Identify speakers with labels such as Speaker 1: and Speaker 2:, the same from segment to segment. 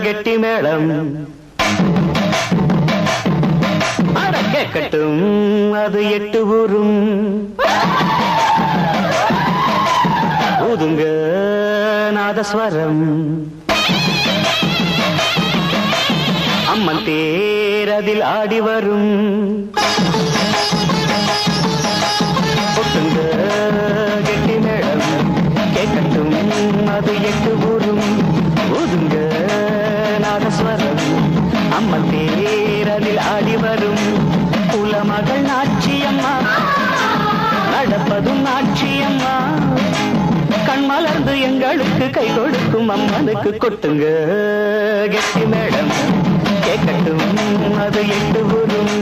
Speaker 1: கெட்டி மேளம் அட கேட்கட்டும் அது 8 ஊரும் ஊதுங்க நாதஸ்வரம் அம்மன் தேர் அதில் ஆடி வரும் கொட்டுங்க கெட்டி மேளம் கேட்கட்டும் அது 8 ஊரும் ஊதுங்க நாதஸ்வரம் அம்மன் தேர் அதில் ஆடி வரும் குலமகள் நாச்சியம்மா நடப்பதும் நாச்சியம்மா கண் மலர்ந்து எங்களுக்கு கை கொடுக்கும் அம்மனுக்கு கொட்டுங்க கெட்டி மேளம் கேட்கட்டும் அது 8 ஊரும்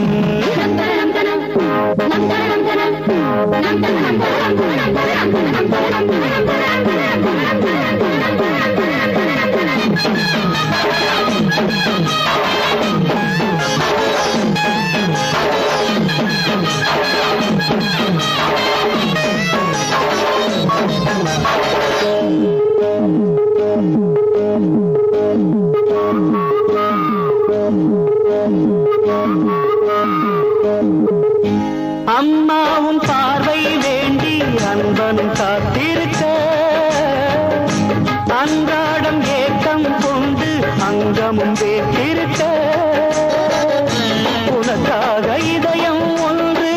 Speaker 1: அம்மாவும் பார்வை வேண்டி அன்பனும் காத்திருக்க அன்றாடம் ஏக்கம் கொண்டு அங்கமும் வேற்றிருக்க உனக்காக இதயம் ஒன்று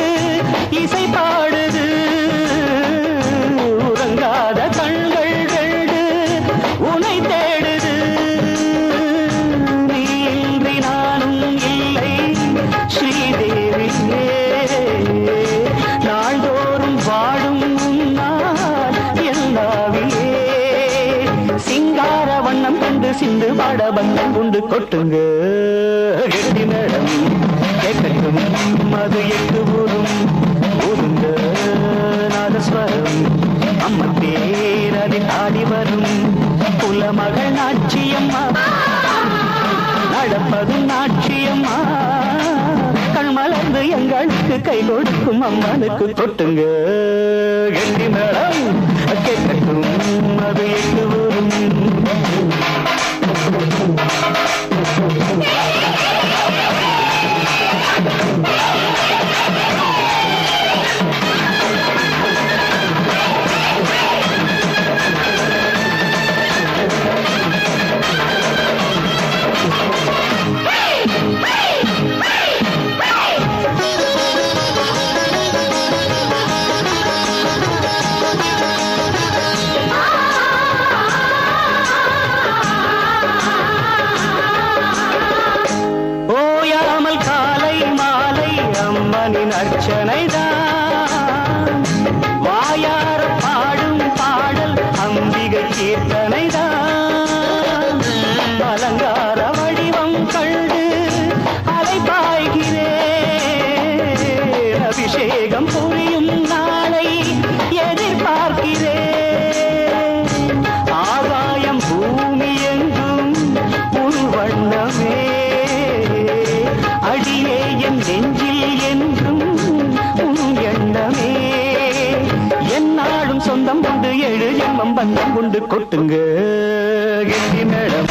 Speaker 1: இசை பாடுது உறங்காத கண்கள் 2 உனை தேடுது நீ இன்றி நானும் இல்லை ஸ்ரீதேவியே நாள்தோறும் வாடும் உன்னால் எல்லாவிலே சிங்கார வண்ணம் கண்டு சிந்து பாட வண்ணம் உண்டு கொட்டுங்க கெட்டி மேளம் கேட்கட்டும் அது 8 ஊரும் ஊருங்க நாதஸ்வரம் அம்மன் பேர் அதில் ஆடி வரும் குலமகள் நாச்சியம்மா நடப்பதும் நாச்சியம்மா கண் மலர்ந்து எங்களுக்கு கை கொடுக்கும் அம்மனுக்கு கொட்டுங்க கெட்டி மேளம் கேட்கட்டும் அது 8 ஊரும் அர்ச்சனைதான் வாயார பாடும் பாடல் அம்பிகை கீர்த்தனைதான் அலங்கார வடிவம் கண்டு அலைபாய்கிறேன் அபிஷேகம் புரியும் நாளை எதிர்பார்க்கிறேன் ஆகாயம் பூமி எங்கும் ஒரு வண்ணமே அடியே என் நெஞ்சில் என்றும் எண்ணமே என்னாலும் சொந்தம் கொண்டு 7 ஜென்மம் பந்தம் கொண்டு கொட்டுங்க கெட்டி மேளம்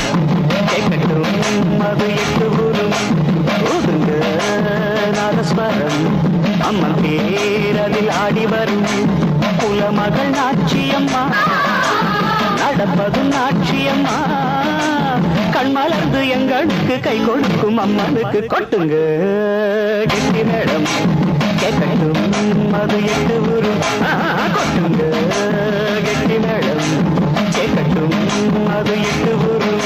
Speaker 1: கேட்கட்டும் அது 8 ஊரும் ஊதுங்க நாதஸ்வரம் அம்மன் பேர் அதில் ஆடி வரும் குலமகள் நாச்சியம்மா நடப்பதும் நாச்சியம்மா கண் மலர்ந்து எங்களுக்கு கை கொடுக்கும் அம்மனுக்கு கொட்டுங்க கெட்டி மேளம் கேட்கட்டும் அது 8 ஊரும் கொட்டுங்க கெட்டி மேளம் கேட்கட்டும் அது 8 ஊரும்